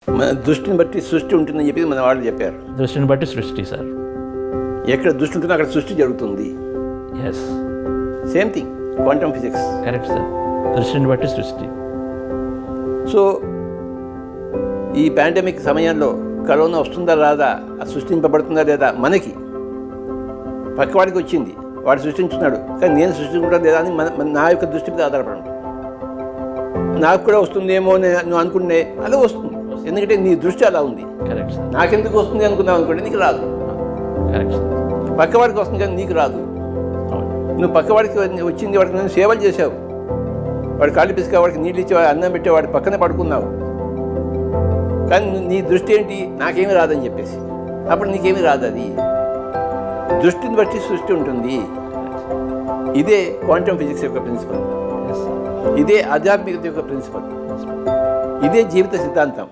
మన దృష్టిని బట్టి సృష్టి ఉంటుందని చెప్పి మన వాళ్ళు చెప్పారు. దృష్టిని బట్టి సృష్టి సార్. ఎక్కడ దృష్టి ఉంటుందో అక్కడ సృష్టి జరుగుతుంది. Yes, same thing quantum physics. Correct sir. దృష్టిని బట్టి సృష్టి. సో ఈ పాండమిక్ సమయంలో కరోనా వస్తుందా రాదా, అది సృష్టింపబడుతుందా లేదా, మనకి పక్కవాడికి వచ్చింది, వాడు సృష్టించున్నాడు, కానీ నేను సృష్టించుకుంటా లేదా అని నా యొక్క దృష్టి మీద ఆధారపడి ఉంటుంది. నాకు కూడా వస్తుందేమో నువ్వు అనుకునే అలా వస్తుంది, ఎందుకంటే నీ దృష్టి అలా ఉంది. Correct sir. నాకెందుకు వస్తుంది అనుకున్నావు అనుకోండి, నీకు రాదు. Correct sir. పక్కవాడికి వస్తుంది కానీ నీకు రాదు. నువ్వు పక్కవాడికి వచ్చింది, వాడికి నేను సేవలు చేసావు, వాడు కాళ్ళు పిసికా, వాడికి నీళ్ళు ఇచ్చేవాడు, అన్నం పెట్టే, వాడి పక్కనే పడుకున్నావు, కానీ నీ దృష్టి ఏంటి, నాకేమీ రాదని చెప్పేసి, అప్పుడు నీకేమీ రాదు. అది దృష్టిని బట్టి సృష్టి ఉంటుంది. ఇదే క్వాంటమ్ ఫిజిక్స్ యొక్క ప్రిన్సిపల్, ఇదే ఆధ్యాత్మికత యొక్క ప్రిన్సిపల్, ఇదే జీవిత సిద్ధాంతం.